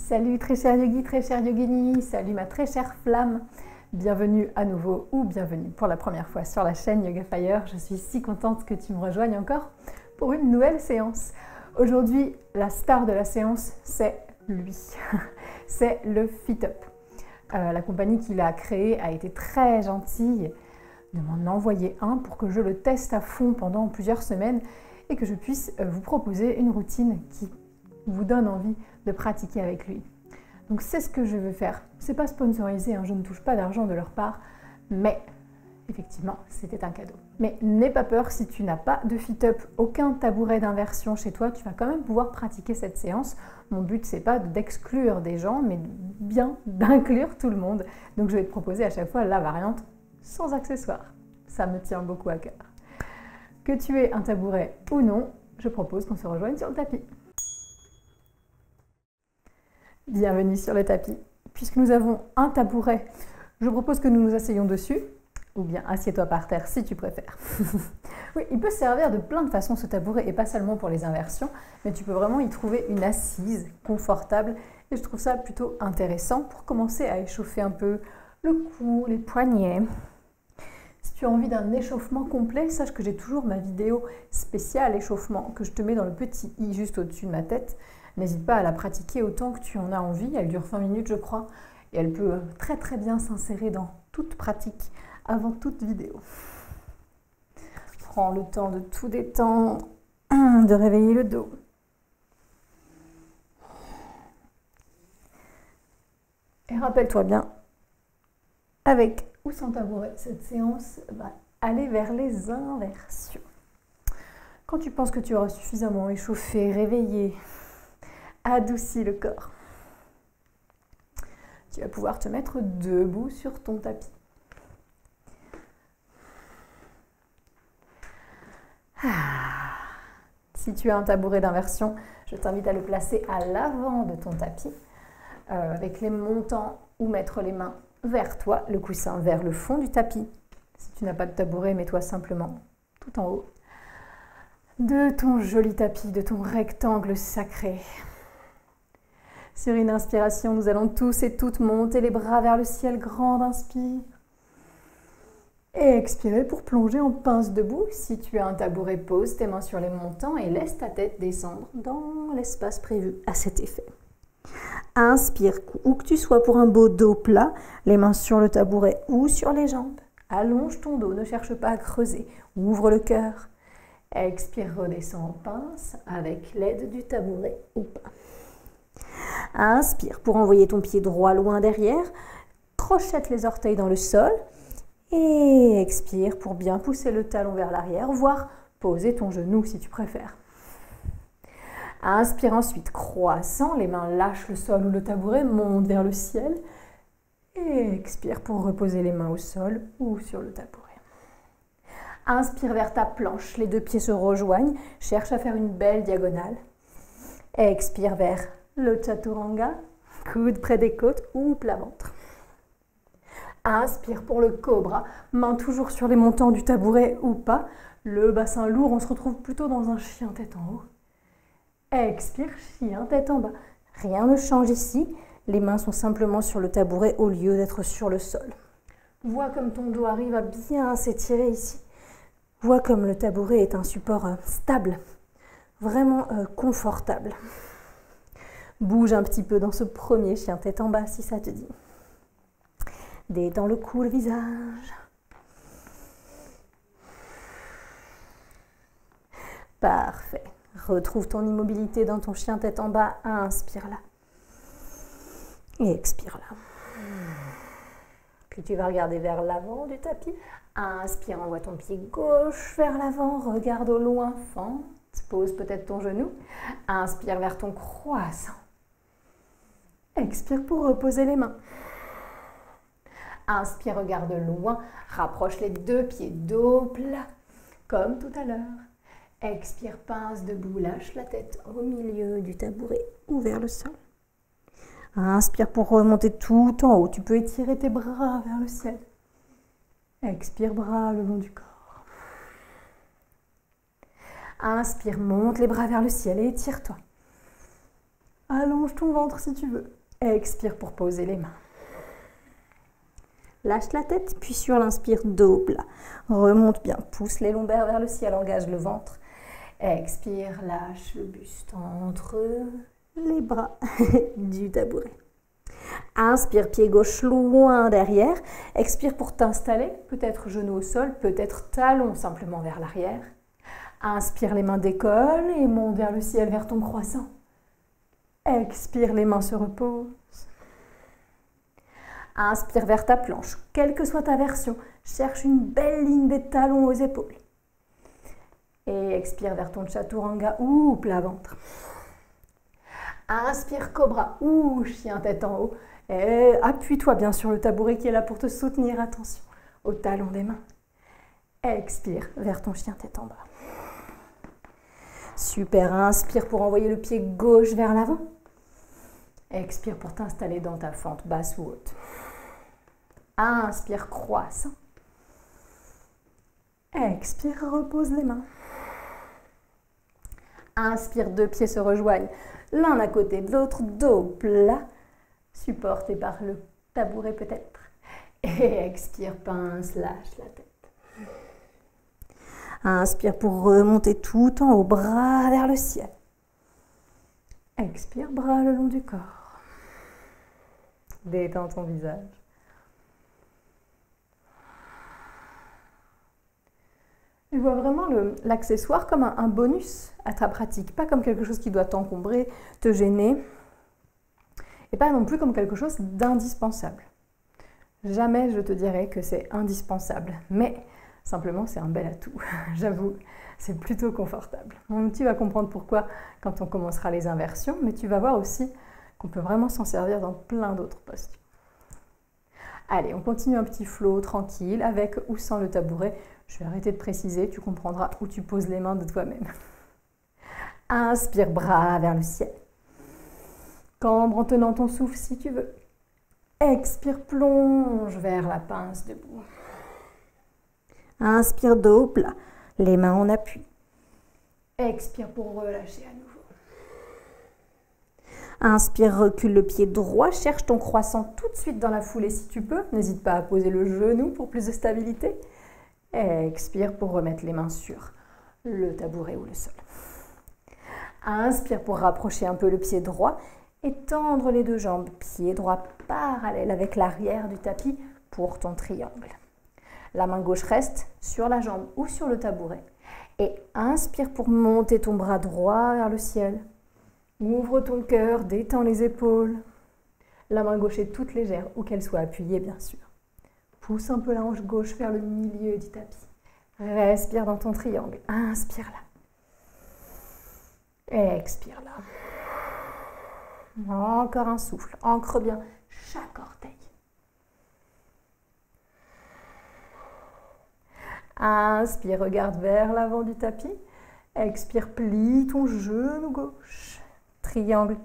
Salut très cher yogi, très chère yogini, salut ma très chère flamme. Bienvenue à nouveau ou bienvenue pour la première fois sur la chaîne Yoga Fire. Je suis si contente que tu me rejoignes encore pour une nouvelle séance. Aujourd'hui, la star de la séance, c'est lui. C'est le Fit-Up. La compagnie qui l'a créé a été très gentille de m'en envoyer un pour que je le teste à fond pendant plusieurs semaines et que je puisse vous proposer une routine qui vous donne envie de pratiquer avec lui. Donc c'est ce que je veux faire. C'est pas sponsorisé, hein, je ne touche pas d'argent de leur part, mais effectivement, c'était un cadeau. Mais n'aie pas peur si tu n'as pas de Fit-Up, aucun tabouret d'inversion chez toi, tu vas quand même pouvoir pratiquer cette séance. Mon but, c'est pas d'exclure des gens, mais bien d'inclure tout le monde. Donc je vais te proposer à chaque fois la variante sans accessoires. Ça me tient beaucoup à cœur. Que tu aies un tabouret ou non, je propose qu'on se rejoigne sur le tapis. Bienvenue sur le tapis. Puisque nous avons un tabouret, je propose que nous nous asseyions dessus, ou bien assieds-toi par terre si tu préfères. Oui, il peut servir de plein de façons ce tabouret, et pas seulement pour les inversions, mais tu peux vraiment y trouver une assise confortable, et je trouve ça plutôt intéressant pour commencer à échauffer un peu le cou, les poignets. Si tu as envie d'un échauffement complet, sache que j'ai toujours ma vidéo spéciale échauffement que je te mets dans le petit i juste au-dessus de ma tête. N'hésite pas à la pratiquer autant que tu en as envie. Elle dure 5 minutes, je crois, et elle peut très très bien s'insérer dans toute pratique avant toute vidéo. Prends le temps de tout détendre, de réveiller le dos. Et rappelle-toi bien, avec ou sans tabouret, cette séance va aller vers les inversions. Quand tu penses que tu auras suffisamment échauffé, réveillé, adouci le corps, tu vas pouvoir te mettre debout sur ton tapis. Si tu as un tabouret d'inversion, je t'invite à le placer à l'avant de ton tapis, avec les montants ou mettre les mains vers toi, le coussin vers le fond du tapis. Si tu n'as pas de tabouret, mets-toi simplement tout en haut de ton joli tapis, de ton rectangle sacré. Sur une inspiration, nous allons tous et toutes monter les bras vers le ciel, grande inspire. Et expirer pour plonger en pince debout. Si tu as un tabouret, pose tes mains sur les montants et laisse ta tête descendre dans l'espace prévu à cet effet. Inspire, où que tu sois pour un beau dos plat, les mains sur le tabouret ou sur les jambes. Allonge ton dos, ne cherche pas à creuser, ouvre le cœur. Expire, redescends en pince avec l'aide du tabouret ou pas. Inspire pour envoyer ton pied droit loin derrière, crochette les orteils dans le sol et expire pour bien pousser le talon vers l'arrière, voire poser ton genou si tu préfères. Inspire ensuite, croissant, les mains lâchent le sol ou le tabouret, monte vers le ciel et expire pour reposer les mains au sol ou sur le tabouret. Inspire vers ta planche, les deux pieds se rejoignent, cherche à faire une belle diagonale. Expire vers le chaturanga, coude près des côtes ou plat ventre. Inspire pour le cobra, main toujours sur les montants du tabouret ou pas. Le bassin lourd, on se retrouve plutôt dans un chien tête en haut. Expire, chien tête en bas. Rien ne change ici, les mains sont simplement sur le tabouret au lieu d'être sur le sol. Vois comme ton dos arrive à bien s'étirer ici. Vois comme le tabouret est un support stable, vraiment confortable. Bouge un petit peu dans ce premier chien tête en bas si ça te dit. Détends le cou, le visage. Parfait. Retrouve ton immobilité dans ton chien tête en bas. Inspire là. Et expire là. Puis tu vas regarder vers l'avant du tapis. Inspire, envoie ton pied gauche vers l'avant. Regarde au loin, fente. Pose peut-être ton genou. Inspire vers ton croissant. Expire pour reposer les mains. Inspire, regarde loin, rapproche les deux pieds, dos plat, comme tout à l'heure. Expire, pince debout, lâche la tête au milieu du tabouret ou vers le sol. Inspire pour remonter tout en haut. Tu peux étirer tes bras vers le ciel. Expire, bras le long du corps. Inspire, monte les bras vers le ciel et étire-toi. Allonge ton ventre si tu veux. Expire pour poser les mains. Lâche la tête, puis sur l'inspire, dos plat. Remonte bien, pousse les lombaires vers le ciel, engage le ventre. Expire, lâche le buste entre les bras du tabouret. Inspire, pied gauche loin derrière. Expire pour t'installer, peut-être genou au sol, peut-être talon simplement vers l'arrière. Inspire, les mains décollent et monte vers le ciel, vers ton croissant. Expire, les mains se reposent. Inspire vers ta planche, quelle que soit ta version. Cherche une belle ligne des talons aux épaules. Et expire vers ton chaturanga ou plat ventre. Inspire, cobra ou chien tête en haut. Et appuie-toi bien sur le tabouret qui est là pour te soutenir. Attention au talon des mains. Expire vers ton chien tête en bas. Super, inspire pour envoyer le pied gauche vers l'avant. Expire pour t'installer dans ta fente basse ou haute. Inspire, croissant. Expire, repose les mains. Inspire, deux pieds se rejoignent, l'un à côté de l'autre, dos plat, supporté par le tabouret peut-être. Et expire, pince, lâche la tête. Inspire pour remonter tout en haut, bras vers le ciel. Expire, bras le long du corps. Détends ton visage. Tu vois vraiment l'accessoire comme un bonus à ta pratique, pas comme quelque chose qui doit t'encombrer, te gêner, et pas non plus comme quelque chose d'indispensable. Jamais je te dirais que c'est indispensable, mais simplement c'est un bel atout, j'avoue, c'est plutôt confortable. Tu vas comprendre pourquoi quand on commencera les inversions, mais tu vas voir aussi qu'on peut vraiment s'en servir dans plein d'autres postures. Allez, on continue un petit flow tranquille, avec ou sans le tabouret. Je vais arrêter de préciser, tu comprendras où tu poses les mains de toi-même. Inspire, bras vers le ciel. Cambre en tenant ton souffle si tu veux. Expire, plonge vers la pince debout. Inspire, dos plat, les mains en appui. Expire pour relâcher à nouveau. Inspire, recule le pied droit, cherche ton croissant tout de suite dans la foulée si tu peux. N'hésite pas à poser le genou pour plus de stabilité. Expire pour remettre les mains sur le tabouret ou le sol. Inspire pour rapprocher un peu le pied droit et tendre les deux jambes. Pied droit parallèle avec l'arrière du tapis pour ton triangle. La main gauche reste sur la jambe ou sur le tabouret. Et inspire pour monter ton bras droit vers le ciel. Ouvre ton cœur, détends les épaules. La main gauche est toute légère, ou qu'elle soit appuyée bien sûr. Pousse un peu la hanche gauche vers le milieu du tapis. Respire dans ton triangle. Inspire là. Expire là. Encore un souffle. Ancre bien chaque orteil. Inspire, regarde vers l'avant du tapis. Expire, plie ton genou gauche. Triangle,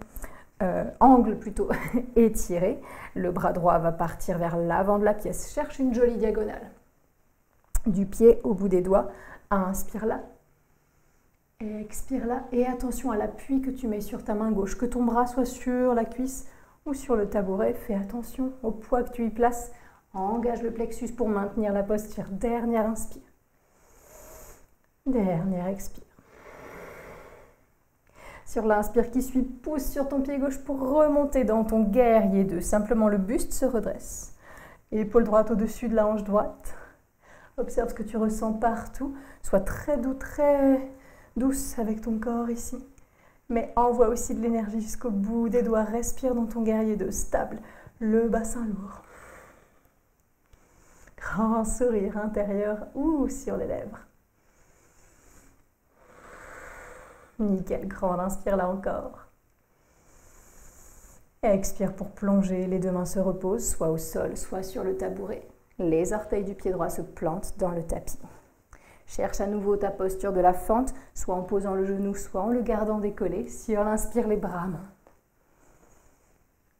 angle plutôt étiré. Le bras droit va partir vers l'avant de la pièce. Cherche une jolie diagonale. Du pied au bout des doigts. Inspire là. Expire là. Et attention à l'appui que tu mets sur ta main gauche. Que ton bras soit sur la cuisse ou sur le tabouret. Fais attention au poids que tu y places. Engage le plexus pour maintenir la posture. Dernière inspire. Dernière expire. Sur l'inspire qui suit, pousse sur ton pied gauche pour remonter dans ton guerrier 2. Simplement le buste se redresse. Épaule droite au-dessus de la hanche droite. Observe ce que tu ressens partout. Sois très doux, très douce avec ton corps ici. Mais envoie aussi de l'énergie jusqu'au bout des doigts. Respire dans ton guerrier 2, stable. Le bassin lourd. Grand sourire intérieur ou sur les lèvres. Nickel, grande inspire là encore. Expire pour plonger, les deux mains se reposent, soit au sol, soit sur le tabouret. Les orteils du pied droit se plantent dans le tapis. Cherche à nouveau ta posture de la fente, soit en posant le genou, soit en le gardant décollé. Sur l'inspire, les bras montent.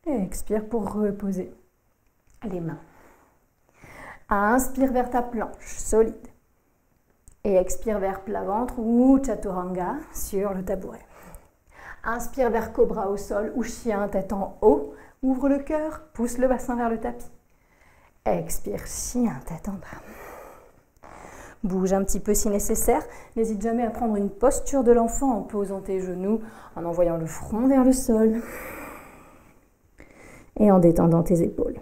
Expire pour reposer les mains. Inspire vers ta planche, solide. Et expire vers plat ventre ou chaturanga sur le tabouret. Inspire vers cobra au sol ou chien tête en haut Ouvre le cœur, pousse le bassin vers le tapis. Expire, chien, tête en bas. Bouge un petit peu si nécessaire. N'hésite jamais à prendre une posture de l'enfant en posant tes genoux, en envoyant le front vers le sol et en détendant tes épaules.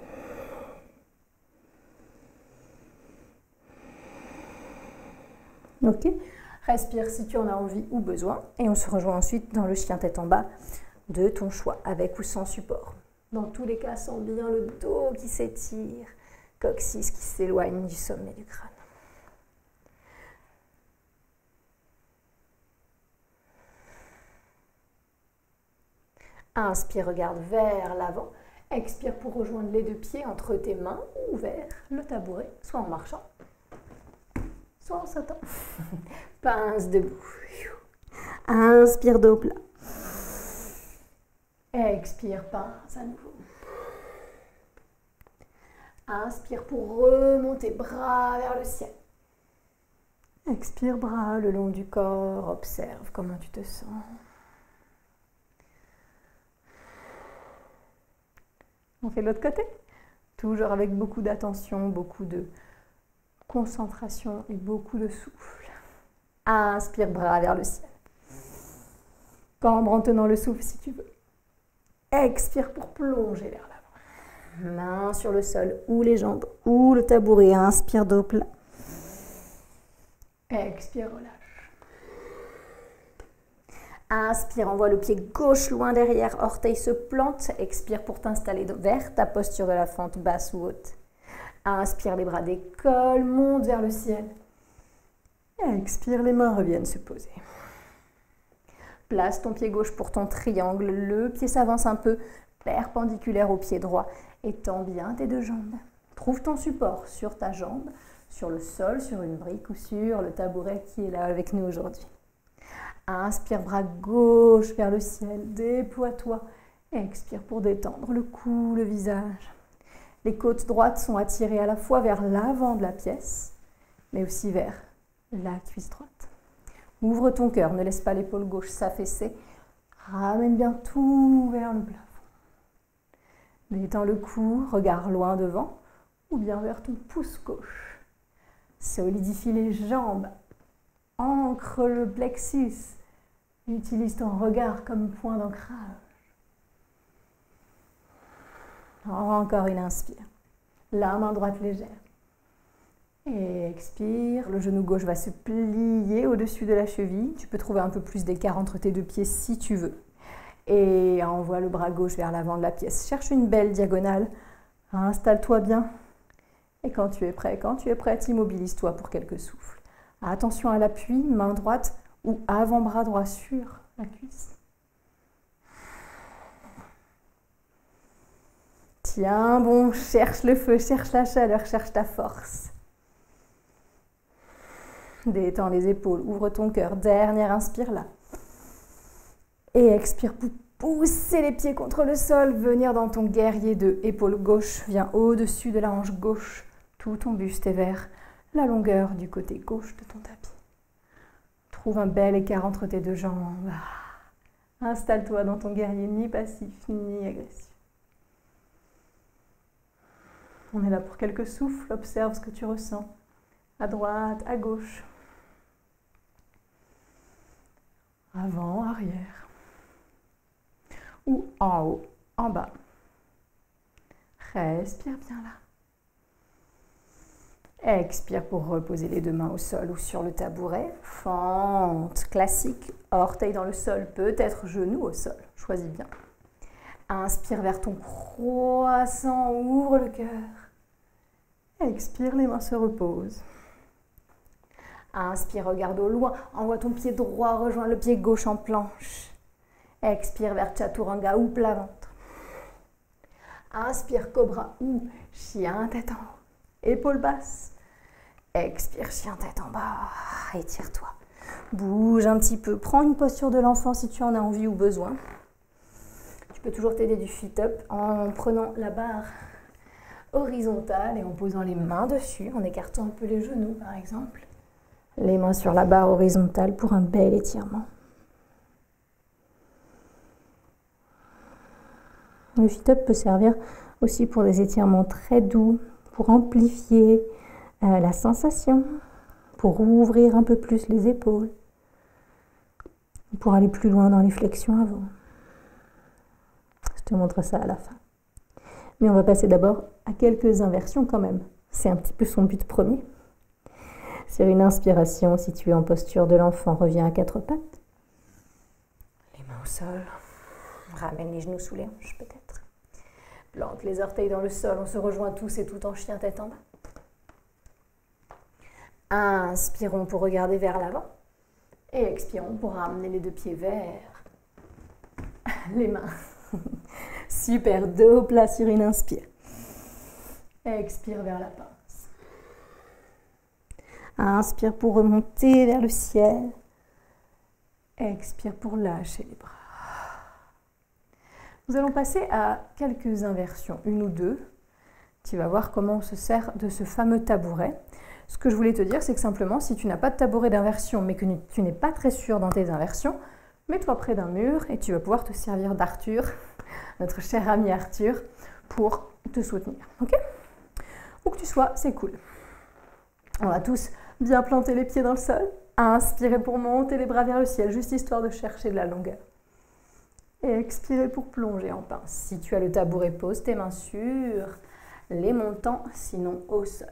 Ok, respire si tu en as envie ou besoin et on se rejoint ensuite dans le chien tête en bas de ton choix, avec ou sans support. Dans tous les cas, sens bien le dos qui s'étire, coccyx qui s'éloigne du sommet du crâne. Inspire, regarde vers l'avant. Expire pour rejoindre les deux pieds entre tes mains ou vers le tabouret, soit en marchant, soit en sautant. Pince debout. Inspire, dos plat. Expire, pince à nouveau. Inspire pour remonter, bras vers le ciel. Expire, bras le long du corps. Observe comment tu te sens. On fait de l'autre côté. Toujours avec beaucoup d'attention, beaucoup de concentration et beaucoup de souffle. Inspire, bras vers le ciel. Cambre en tenant le souffle si tu veux. Expire pour plonger vers l'avant. Main sur le sol ou les jambes ou le tabouret. Inspire, dos plat. Expire, relâche. Inspire, envoie le pied gauche loin derrière, orteil se plante. Expire pour t'installer vers ta posture de la fente basse ou haute. Inspire, les bras décollent, monte vers le ciel. Expire, les mains reviennent se poser. Place ton pied gauche pour ton triangle. Le pied s'avance un peu perpendiculaire au pied droit. Étends bien tes deux jambes. Trouve ton support sur ta jambe, sur le sol, sur une brique ou sur le tabouret qui est là avec nous aujourd'hui. Inspire, bras gauche vers le ciel, déploie-toi. Expire pour détendre le cou, le visage. Les côtes droites sont attirées à la fois vers l'avant de la pièce, mais aussi vers la cuisse droite. Ouvre ton cœur, ne laisse pas l'épaule gauche s'affaisser. Ramène bien tout vers le plafond. Détends le cou, regard loin devant, ou bien vers ton pouce gauche. Solidifie les jambes. Ancre le plexus. Utilise ton regard comme point d'ancrage. Encore une inspire. La main droite légère. Et expire. Le genou gauche va se plier au-dessus de la cheville. Tu peux trouver un peu plus d'écart entre tes deux pieds si tu veux. Et envoie le bras gauche vers l'avant de la pièce. Cherche une belle diagonale. Installe-toi bien. Et quand tu es prête, immobilise-toi pour quelques souffles. Attention à l'appui, main droite ou avant-bras droit sur la cuisse. Tiens bon, cherche le feu, cherche la chaleur, cherche ta force. Détends les épaules, ouvre ton cœur. Dernière inspire là. Et expire pour pousser les pieds contre le sol, venir dans ton guerrier 2. Épaule gauche vient au-dessus de la hanche gauche. Tout ton buste est vers la longueur du côté gauche de ton tapis. Trouve un bel écart entre tes deux jambes. Installe-toi dans ton guerrier ni passif ni agressif. On est là pour quelques souffles. Observe ce que tu ressens. À droite, à gauche. Avant, arrière. Ou en haut, en bas. Respire bien là. Expire pour reposer les deux mains au sol ou sur le tabouret. Fente classique, orteil dans le sol, peut-être genou au sol. Choisis bien. Inspire vers ton croissant, ouvre le cœur. Expire, les mains se reposent. Inspire, regarde au loin, envoie ton pied droit, rejoins le pied gauche en planche. Expire vers Chaturanga ou plat ventre. Inspire, cobra ou chien tête en haut. Épaules basses. Expire, chien tête en bas. Étire-toi. Bouge un petit peu. Prends une posture de l'enfant si tu en as envie ou besoin. Tu peux toujours t'aider du fit-up en prenant la barre horizontale et en posant les mains dessus, en écartant un peu les genoux par exemple. Les mains sur la barre horizontale pour un bel étirement. Le sit-up peut servir aussi pour des étirements très doux, pour amplifier la sensation, pour ouvrir un peu plus les épaules, pour aller plus loin dans les flexions avant. Je te montre ça à la fin. Mais on va passer d'abord à quelques inversions quand même. C'est un petit peu son but premier. Sur une inspiration, si tu es en posture de l'enfant, reviens à quatre pattes. Les mains au sol. Ramène les genoux sous les hanches peut-être. Plante les orteils dans le sol. On se rejoint tous et tout en chien tête en bas. Inspirons pour regarder vers l'avant. Et expirons pour ramener les deux pieds vers les mains. Super, dos plat sur une inspire. Expire vers la pince. Inspire pour remonter vers le ciel. Expire pour lâcher les bras. Nous allons passer à quelques inversions, une ou deux. Tu vas voir comment on se sert de ce fameux tabouret. Ce que je voulais te dire, c'est que simplement, si tu n'as pas de tabouret d'inversion, mais que tu n'es pas très sûr dans tes inversions, mets-toi près d'un mur et tu vas pouvoir te servir d'Arthur, notre cher ami Arthur, pour te soutenir. Ok ? Où que tu sois, c'est cool. On va tous bien planter les pieds dans le sol. Inspirez pour monter les bras vers le ciel, juste histoire de chercher de la longueur. Et expirez pour plonger en pince. Si tu as le tabouret, pose tes mains sur les montants, sinon au sol.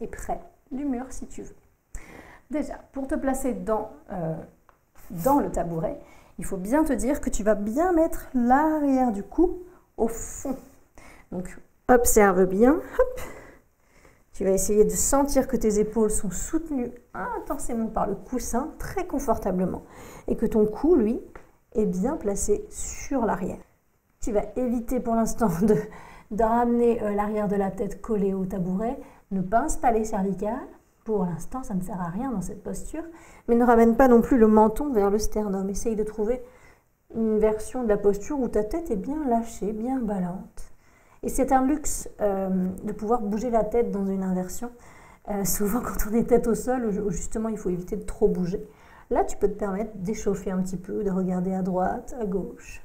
Et près du mur si tu veux. Déjà, pour te placer dans le tabouret, il faut bien te dire que tu vas bien mettre l'arrière du cou au fond. Donc, observe bien. Hop. Tu vas essayer de sentir que tes épaules sont soutenues intensément par le coussin, très confortablement, et que ton cou, lui, est bien placé sur l'arrière. Tu vas éviter pour l'instant de ramener l'arrière de la tête collée au tabouret, ne pince pas les cervicales. Pour l'instant, ça ne sert à rien dans cette posture, mais ne ramène pas non plus le menton vers le sternum. Essaye de trouver une version de la posture où ta tête est bien lâchée, bien ballante. Et c'est un luxe de pouvoir bouger la tête dans une inversion. Souvent, quand on est tête au sol, justement, il faut éviter de trop bouger. Là, tu peux te permettre d'échauffer un petit peu, de regarder à droite, à gauche,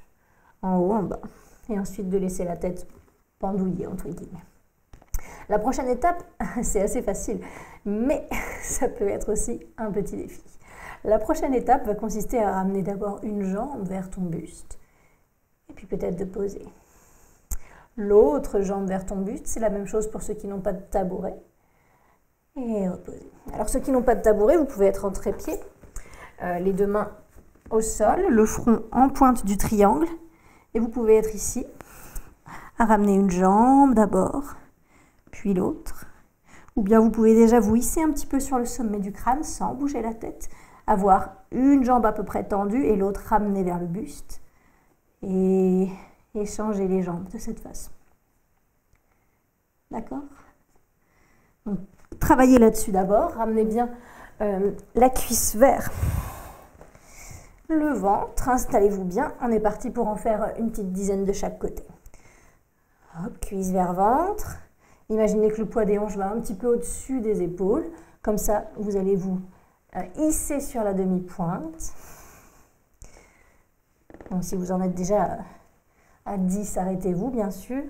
en haut, en bas. Et ensuite de laisser la tête pendouiller, entre guillemets. La prochaine étape, c'est assez facile, mais ça peut être aussi un petit défi. La prochaine étape va consister à ramener d'abord une jambe vers ton buste, et puis peut-être de poser. L'autre jambe vers ton buste, c'est la même chose pour ceux qui n'ont pas de tabouret. Et reposer. Alors ceux qui n'ont pas de tabouret, vous pouvez être en trépied, les deux mains au sol, le front en pointe du triangle, et vous pouvez être ici, à ramener une jambe d'abord, puis l'autre. Ou bien vous pouvez déjà vous hisser un petit peu sur le sommet du crâne sans bouger la tête, avoir une jambe à peu près tendue et l'autre ramenée vers le buste. Et changer les jambes de cette façon. D'accord ? Donc, travaillez là-dessus d'abord. Ramenez bien la cuisse vers le ventre. Installez-vous bien. On est parti pour en faire une petite dizaine de chaque côté. Hop, cuisse vers ventre. Imaginez que le poids des hanches va un petit peu au-dessus des épaules. Comme ça, vous allez vous hisser sur la demi-pointe. Donc, si vous en êtes déjà à 10, arrêtez-vous, bien sûr.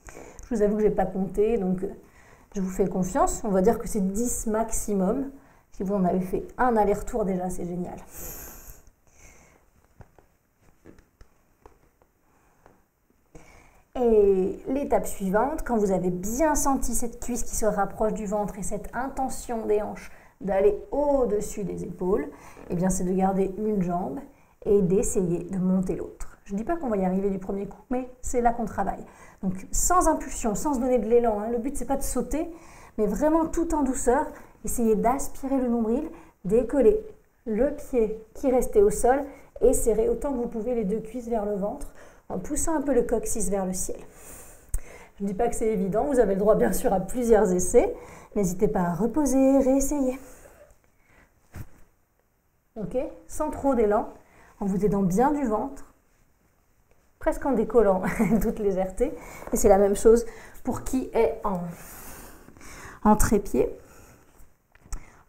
Je vous avoue que je n'ai pas compté, donc je vous fais confiance. On va dire que c'est 10 maximum. Si vous en avez fait un aller-retour, déjà, c'est génial. Et l'étape suivante, quand vous avez bien senti cette cuisse qui se rapproche du ventre et cette intention des hanches d'aller au-dessus des épaules, eh bien, c'est de garder une jambe et d'essayer de monter l'autre. Je ne dis pas qu'on va y arriver du premier coup, mais c'est là qu'on travaille. Donc sans impulsion, sans se donner de l'élan, hein. Le but c'est pas de sauter, mais vraiment tout en douceur, essayez d'aspirer le nombril, décoller le pied qui restait au sol et serrer autant que vous pouvez les deux cuisses vers le ventre en poussant un peu le coccyx vers le ciel. Je ne dis pas que c'est évident, vous avez le droit bien sûr à plusieurs essais, n'hésitez pas à reposer, réessayer. Ok, sans trop d'élan, en vous aidant bien du ventre, presque en décollant toute légèreté. Et c'est la même chose pour qui est en trépied.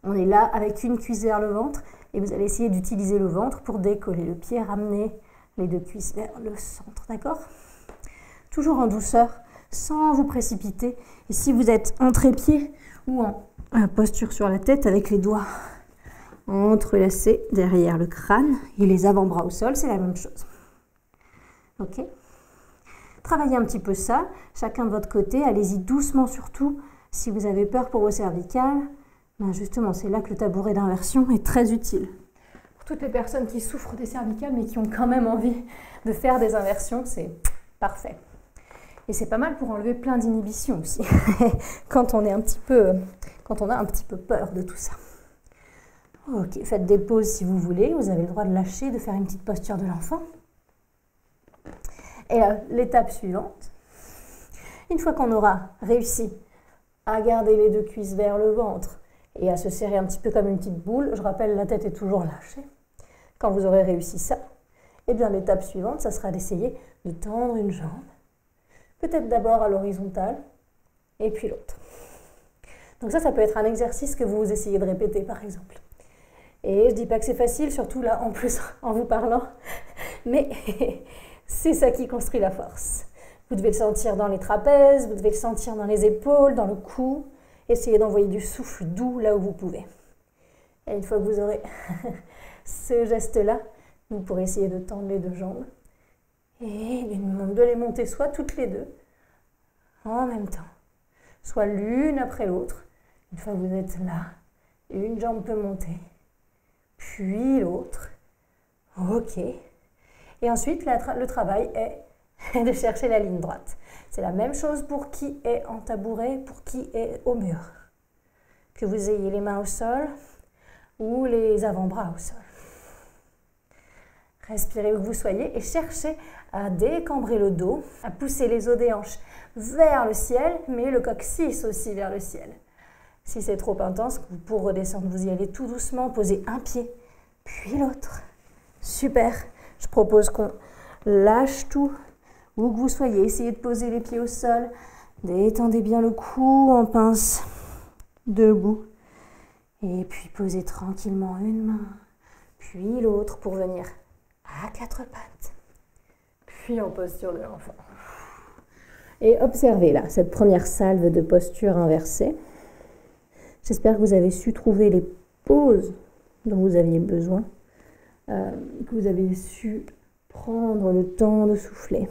On est là avec une cuisse vers le ventre et vous allez essayer d'utiliser le ventre pour décoller le pied, ramener les deux cuisses vers le centre, d'accord? Toujours en douceur, sans vous précipiter. Et si vous êtes en trépied ou en posture sur la tête avec les doigts entrelacés derrière le crâne et les avant-bras au sol, c'est la même chose. Ok? Travaillez un petit peu ça, chacun de votre côté, allez-y doucement surtout. Si vous avez peur pour vos cervicales, ben justement, c'est là que le tabouret d'inversion est très utile. Pour toutes les personnes qui souffrent des cervicales mais qui ont quand même envie de faire des inversions, c'est parfait. Et c'est pas mal pour enlever plein d'inhibitions aussi, quand on a un petit peu peur de tout ça. Ok, faites des pauses si vous voulez, vous avez le droit de lâcher, de faire une petite posture de l'enfant. Et l'étape suivante, une fois qu'on aura réussi à garder les deux cuisses vers le ventre et à se serrer un petit peu comme une petite boule, je rappelle, la tête est toujours lâchée. Quand vous aurez réussi ça, eh bien l'étape suivante, ça sera d'essayer de tendre une jambe. Peut-être d'abord à l'horizontale, et puis l'autre. Donc ça peut être un exercice que vous essayez de répéter, par exemple. Et je ne dis pas que c'est facile, surtout là, en plus, en vous parlant, mais c'est ça qui construit la force. Vous devez le sentir dans les trapèzes, vous devez le sentir dans les épaules, dans le cou. Essayez d'envoyer du souffle doux là où vous pouvez. Et une fois que vous aurez ce geste-là, vous pourrez essayer de tendre les deux jambes et de les monter soit toutes les deux en même temps, soit l'une après l'autre. Une fois que vous êtes là, une jambe peut monter, puis l'autre. Ok. Et ensuite, le travail est de chercher la ligne droite. C'est la même chose pour qui est en tabouret, pour qui est au mur. Que vous ayez les mains au sol ou les avant-bras au sol. Respirez où que vous soyez et cherchez à décambrer le dos, à pousser les os des hanches vers le ciel, mais le coccyx aussi vers le ciel. Si c'est trop intense, pour redescendre, vous y allez tout doucement, posez un pied, puis l'autre. Super. Je propose qu'on lâche tout, où que vous soyez. Essayez de poser les pieds au sol. Détendez bien le cou en pince, debout. Et puis posez tranquillement une main, puis l'autre pour venir à quatre pattes. Puis en posture de l'enfant. Et observez là, cette première salve de posture inversée. J'espère que vous avez su trouver les pauses dont vous aviez besoin. Que vous avez su prendre le temps de souffler.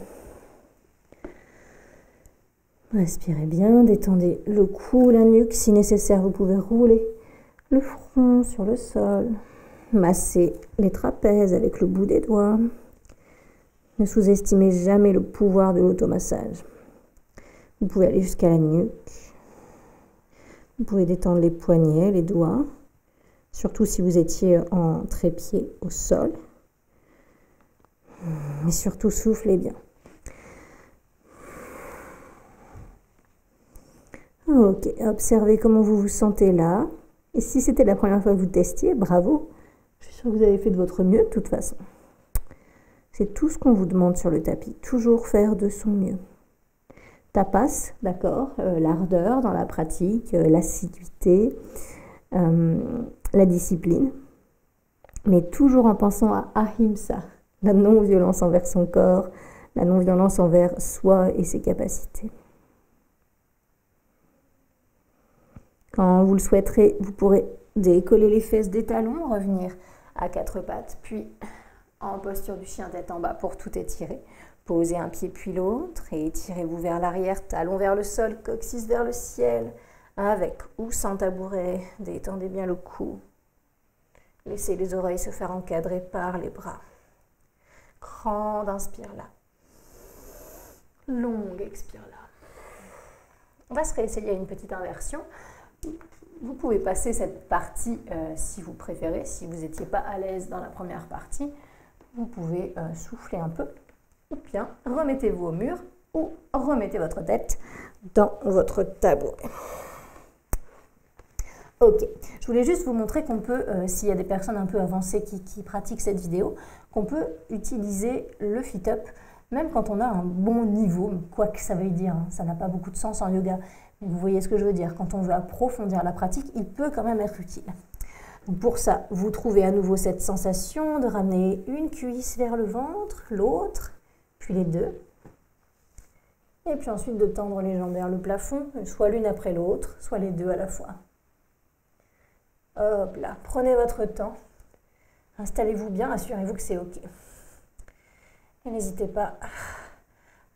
Respirez bien, détendez le cou, la nuque. Si nécessaire, vous pouvez rouler le front sur le sol. Massez les trapèzes avec le bout des doigts. Ne sous-estimez jamais le pouvoir de l'automassage. Vous pouvez aller jusqu'à la nuque. Vous pouvez détendre les poignets, les doigts. Surtout si vous étiez en trépied au sol. Mais surtout, soufflez bien. Ok, observez comment vous vous sentez là. Et si c'était la première fois que vous testiez, bravo. Je suis sûre que vous avez fait de votre mieux de toute façon. C'est tout ce qu'on vous demande sur le tapis. Toujours faire de son mieux. Tapas, d'accord, l'ardeur dans la pratique, l'assiduité, la discipline, mais toujours en pensant à Ahimsa, la non-violence envers son corps, la non-violence envers soi et ses capacités. Quand vous le souhaiterez, vous pourrez décoller les fesses des talons, revenir à quatre pattes, puis en posture du chien tête en bas pour tout étirer. Posez un pied puis l'autre et étirez-vous vers l'arrière, talons vers le sol, coccyx vers le ciel, avec ou sans tabouret. Détendez bien le cou. Laissez les oreilles se faire encadrer par les bras. Grande inspire là. Longue expire là. On va se réessayer une petite inversion. Vous pouvez passer cette partie si vous préférez. Si vous n'étiez pas à l'aise dans la première partie, vous pouvez souffler un peu. Ou bien remettez-vous au mur ou remettez votre tête dans votre tabouret. Ok, je voulais juste vous montrer qu'on peut, s'il y a des personnes un peu avancées qui pratiquent cette vidéo, qu'on peut utiliser le fit-up même quand on a un bon niveau, quoi que ça veuille dire, hein, ça n'a pas beaucoup de sens en yoga, mais vous voyez ce que je veux dire, quand on veut approfondir la pratique, il peut quand même être utile. Donc pour ça, vous trouvez à nouveau cette sensation de ramener une cuisse vers le ventre, l'autre, puis les deux. Et puis ensuite de tendre les jambes vers le plafond, soit l'une après l'autre, soit les deux à la fois. Hop là, prenez votre temps. Installez-vous bien, assurez-vous que c'est OK. Et n'hésitez pas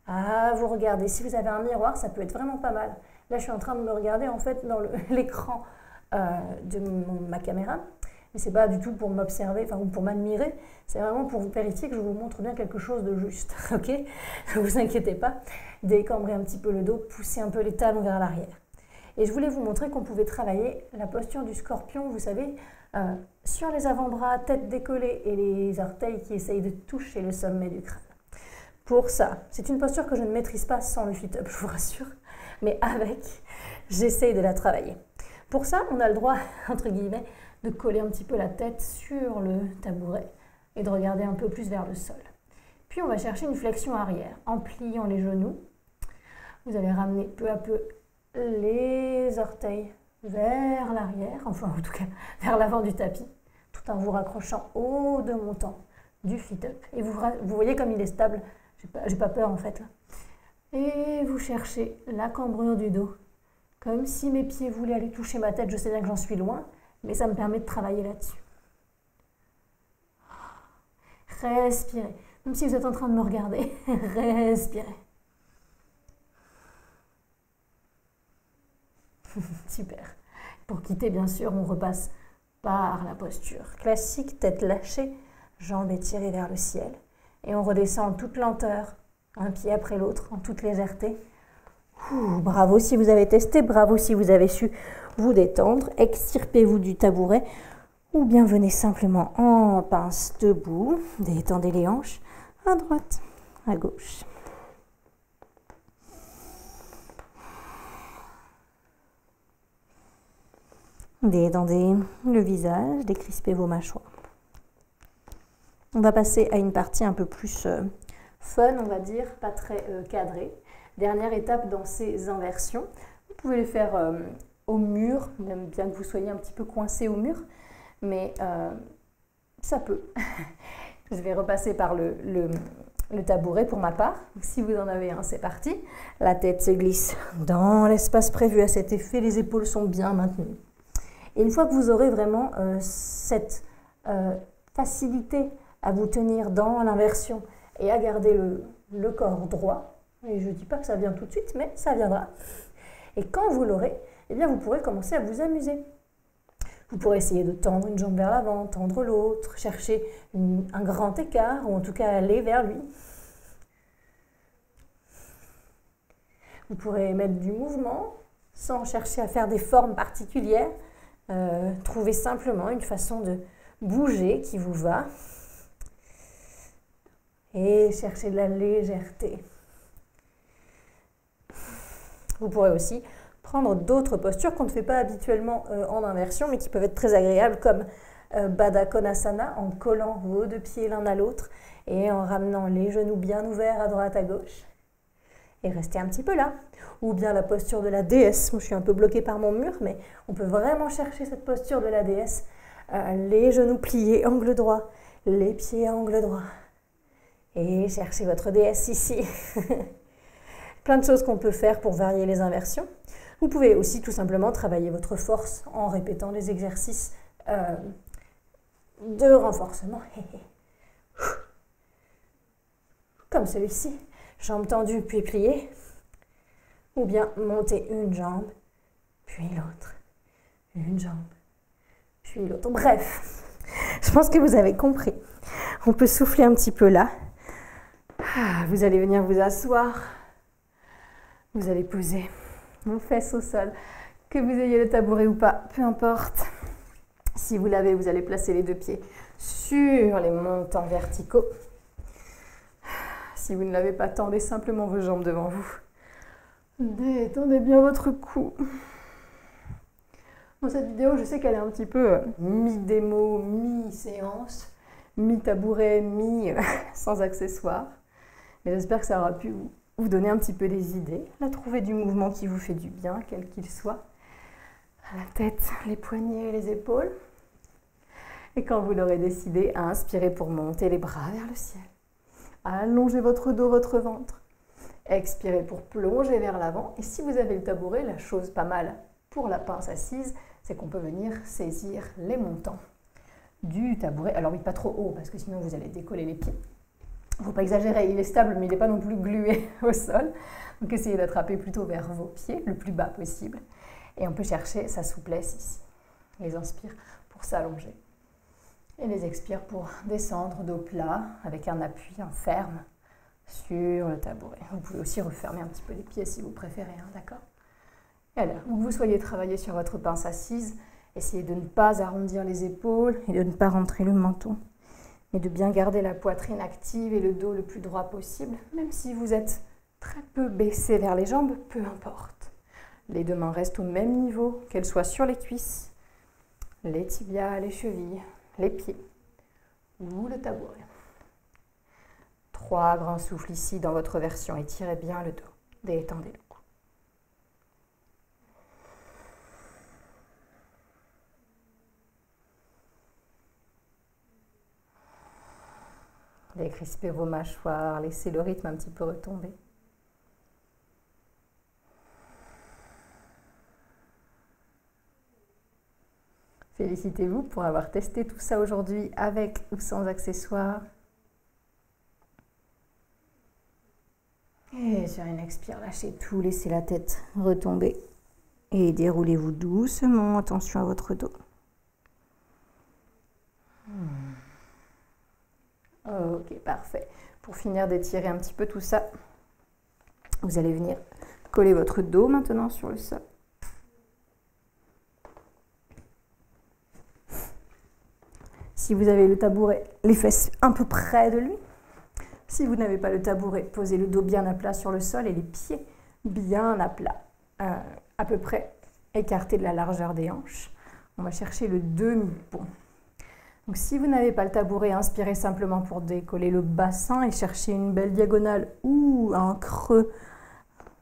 à vous regarder. Si vous avez un miroir, ça peut être vraiment pas mal. Là, je suis en train de me regarder en fait dans l'écran de ma caméra. Mais c'est pas du tout pour m'observer, enfin, ou pour m'admirer. C'est vraiment pour vérifier que je vous montre bien quelque chose de juste. OK? Ne vous inquiétez pas. Décambrez un petit peu le dos, poussez un peu les talons vers l'arrière. Et je voulais vous montrer qu'on pouvait travailler la posture du scorpion, vous savez, sur les avant-bras, tête décollée et les orteils qui essayent de toucher le sommet du crâne. Pour ça, c'est une posture que je ne maîtrise pas sans le fit-up, je vous rassure, mais avec, j'essaye de la travailler. Pour ça, on a le droit, entre guillemets, de coller un petit peu la tête sur le tabouret et de regarder un peu plus vers le sol. Puis on va chercher une flexion arrière en pliant les genoux. Vous allez ramener peu à peu les orteils vers l'arrière, enfin en tout cas vers l'avant du tapis, tout en vous raccrochant au de montant du fit-up. Et vous voyez comme il est stable, j'ai pas peur en fait là. Et vous cherchez la cambrure du dos, comme si mes pieds voulaient aller toucher ma tête. Je sais bien que j'en suis loin, mais ça me permet de travailler là-dessus. Respirez, même si vous êtes en train de me regarder, respirez. Super. Pour quitter, bien sûr, on repasse par la posture classique, tête lâchée, jambes étirées vers le ciel. Et on redescend en toute lenteur, un pied après l'autre, en toute légèreté. Bravo si vous avez testé, bravo si vous avez su vous détendre. Extirpez-vous du tabouret ou bien venez simplement en pince debout. Détendez les hanches à droite, à gauche. Détendez le visage, décrispez vos mâchoires. On va passer à une partie un peu plus fun, on va dire, pas très cadrée. Dernière étape dans ces inversions. Vous pouvez les faire au mur, même bien que vous soyez un petit peu coincé au mur, mais ça peut. Je vais repasser par le tabouret pour ma part. Si vous en avez un, c'est parti. La tête se glisse dans l'espace prévu à cet effet, les épaules sont bien maintenues. Et une fois que vous aurez vraiment cette facilité à vous tenir dans l'inversion et à garder le corps droit, et je ne dis pas que ça vient tout de suite, mais ça viendra. Et quand vous l'aurez, eh bien vous pourrez commencer à vous amuser. Vous pourrez essayer de tendre une jambe vers l'avant, tendre l'autre, chercher un grand écart, ou en tout cas aller vers lui. Vous pourrez mettre du mouvement sans chercher à faire des formes particulières. Trouvez simplement une façon de bouger qui vous va et cherchez de la légèreté. Vous pourrez aussi prendre d'autres postures qu'on ne fait pas habituellement en inversion mais qui peuvent être très agréables comme Baddha Konasana en collant vos deux pieds l'un à l'autre et en ramenant les genoux bien ouverts à droite à gauche. Et rester un petit peu là. Ou bien la posture de la déesse. Moi, je suis un peu bloquée par mon mur, mais on peut vraiment chercher cette posture de la déesse. Les genoux pliés, angle droit. Les pieds, angle droit. Et cherchez votre déesse ici. Plein de choses qu'on peut faire pour varier les inversions. Vous pouvez aussi tout simplement travailler votre force en répétant des exercices de renforcement. Comme celui-ci. Jambes tendues puis pliées, ou bien monter une jambe, puis l'autre, une jambe, puis l'autre. Bref, je pense que vous avez compris. On peut souffler un petit peu là. Vous allez venir vous asseoir. Vous allez poser vos fesses au sol. Que vous ayez le tabouret ou pas, peu importe. Si vous l'avez, vous allez placer les deux pieds sur les montants verticaux. Si vous ne l'avez pas, tendez simplement vos jambes devant vous. Détendez bien votre cou. Dans cette vidéo, je sais qu'elle est un petit peu mi-démo, mi-séance, mi-tabouret, mi-sans accessoires. Mais j'espère que ça aura pu vous donner un petit peu des idées. Là, trouvez du mouvement qui vous fait du bien, quel qu'il soit. La tête, les poignets et les épaules. Et quand vous l'aurez décidé, inspirez pour monter les bras vers le ciel. Allongez votre dos, votre ventre. Expirez pour plonger vers l'avant. Et si vous avez le tabouret, la chose pas mal pour la pince assise, c'est qu'on peut venir saisir les montants du tabouret. Alors oui, pas trop haut, parce que sinon vous allez décoller les pieds. Il ne faut pas exagérer, il est stable, mais il n'est pas non plus glué au sol. Donc essayez d'attraper plutôt vers vos pieds, le plus bas possible. Et on peut chercher sa souplesse ici. Les inspire pour s'allonger. Et les expire pour descendre dos plat, avec un appui ferme sur le tabouret. Vous pouvez aussi refermer un petit peu les pieds si vous préférez, hein, d'accord? Et alors, où que vous soyez travaillé sur votre pince assise, essayez de ne pas arrondir les épaules et de ne pas rentrer le menton, mais de bien garder la poitrine active et le dos le plus droit possible, même si vous êtes très peu baissé vers les jambes, peu importe. Les deux mains restent au même niveau, qu'elles soient sur les cuisses, les tibias, les chevilles, les pieds ou le tabouret. 3 grands souffles ici dans votre version. Étirez bien le dos, détendez le cou. Décrispez vos mâchoires, laissez le rythme un petit peu retomber. Félicitez-vous pour avoir testé tout ça aujourd'hui avec ou sans accessoires. Et sur une expire, lâchez tout, laissez la tête retomber. Et déroulez-vous doucement, attention à votre dos. Ok, parfait. Pour finir d'étirer un petit peu tout ça, vous allez venir coller votre dos maintenant sur le sol. Si vous avez le tabouret, les fesses un peu près de lui. Si vous n'avez pas le tabouret, posez le dos bien à plat sur le sol et les pieds bien à plat, à peu près écartés de la largeur des hanches. On va chercher le demi-pont. Donc si vous n'avez pas le tabouret, inspirez simplement pour décoller le bassin et chercher une belle diagonale ou un creux,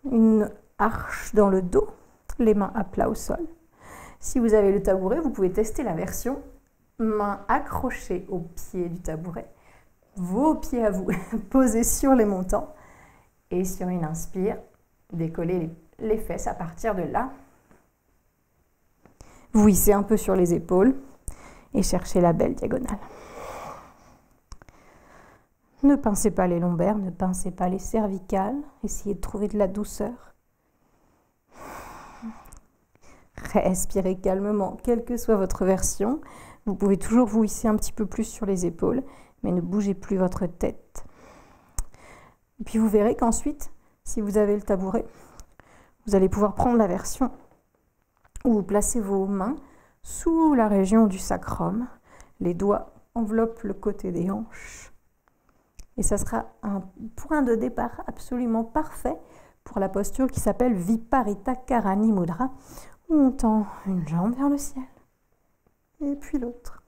une arche dans le dos, les mains à plat au sol. Si vous avez le tabouret, vous pouvez tester la version mains accrochées au pied du tabouret, vos pieds à vous posés sur les montants et sur une inspire, décollez les fesses à partir de là. Vous hissez un peu sur les épaules et cherchez la belle diagonale. Ne pincez pas les lombaires, ne pincez pas les cervicales, essayez de trouver de la douceur. Respirez calmement, quelle que soit votre version. Vous pouvez toujours vous hisser un petit peu plus sur les épaules, mais ne bougez plus votre tête. Et puis vous verrez qu'ensuite, si vous avez le tabouret, vous allez pouvoir prendre la version où vous placez vos mains sous la région du sacrum. Les doigts enveloppent le côté des hanches. Et ça sera un point de départ absolument parfait pour la posture qui s'appelle Viparita Karani Mudra, où on tend une jambe vers le ciel et puis l'autre.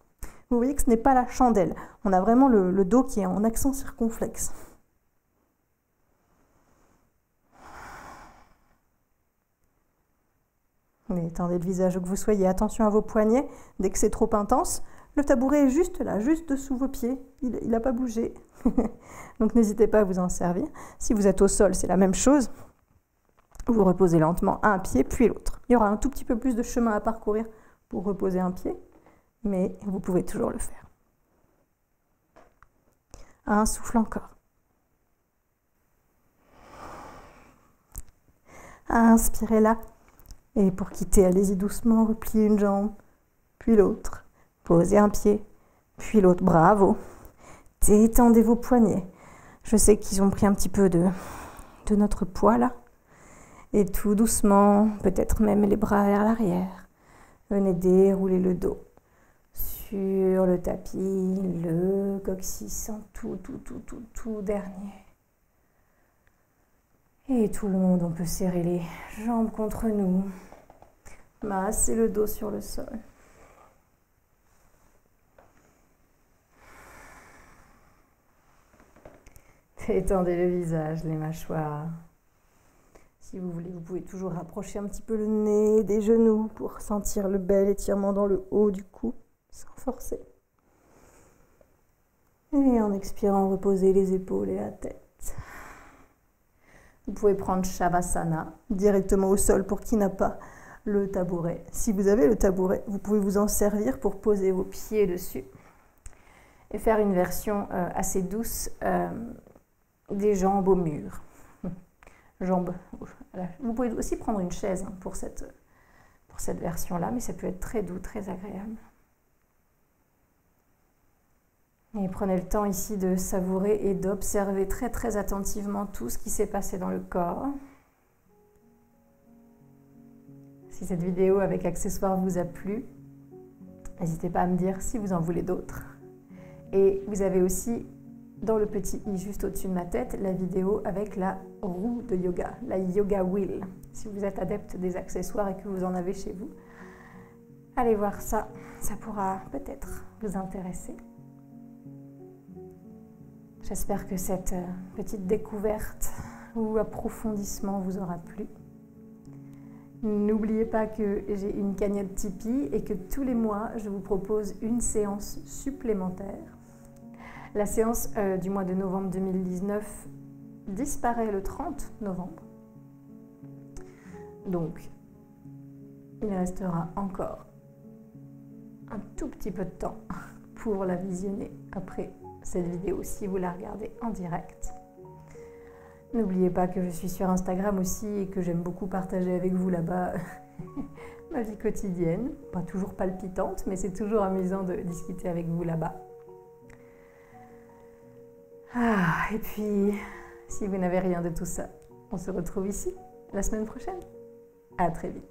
Vous voyez que ce n'est pas la chandelle. On a vraiment le dos qui est en accent circonflexe. Étendez le visage où que vous soyez. Attention à vos poignets. Dès que c'est trop intense, le tabouret est juste là, juste dessous vos pieds. Il n'a pas bougé. Donc n'hésitez pas à vous en servir. Si vous êtes au sol, c'est la même chose. Vous reposez lentement un pied, puis l'autre. Il y aura un tout petit peu plus de chemin à parcourir pour reposer un pied, mais vous pouvez toujours le faire. Un souffle encore. Inspirez là. Et pour quitter, allez-y doucement, repliez une jambe, puis l'autre. Posez un pied, puis l'autre. Bravo. Détendez vos poignets. Je sais qu'ils ont pris un petit peu de notre poids là. Et tout doucement, peut-être même les bras vers l'arrière. Venez dérouler le dos sur le tapis, le coccyx en tout dernier. Et tout le monde, on peut serrer les jambes contre nous, masser le dos sur le sol. Étendez le visage, les mâchoires. Si vous voulez, vous pouvez toujours rapprocher un petit peu le nez des genoux pour sentir le bel étirement dans le haut du cou, sans forcer. Et en expirant, reposez les épaules et la tête. Vous pouvez prendre Shavasana directement au sol pour qui n'a pas le tabouret. Si vous avez le tabouret, vous pouvez vous en servir pour poser vos pieds dessus et faire une version assez douce des jambes au mur. Jambes. Vous pouvez aussi prendre une chaise pour cette version-là, mais ça peut être très doux, très agréable. Et prenez le temps ici de savourer et d'observer très très attentivement tout ce qui s'est passé dans le corps. Si cette vidéo avec accessoires vous a plu, n'hésitez pas à me dire si vous en voulez d'autres. Et vous avez aussi dans le petit i juste au-dessus de ma tête la vidéo avec la roue de yoga, la yoga wheel. Si vous êtes adepte des accessoires et que vous en avez chez vous, allez voir ça, ça pourra peut-être vous intéresser. J'espère que cette petite découverte ou approfondissement vous aura plu. N'oubliez pas que j'ai une cagnotte Tipeee et que tous les mois, je vous propose une séance supplémentaire. La séance du mois de novembre 2019 disparaît le 30 novembre. Donc, il restera encore un tout petit peu de temps pour la visionner après cette vidéo si vous la regardez en direct. N'oubliez pas que je suis sur Instagram aussi et que j'aime beaucoup partager avec vous là-bas ma vie quotidienne. Pas toujours palpitante, mais c'est toujours amusant de discuter avec vous là-bas. Et puis, si vous n'avez rien de tout ça, on se retrouve ici la semaine prochaine. À très vite.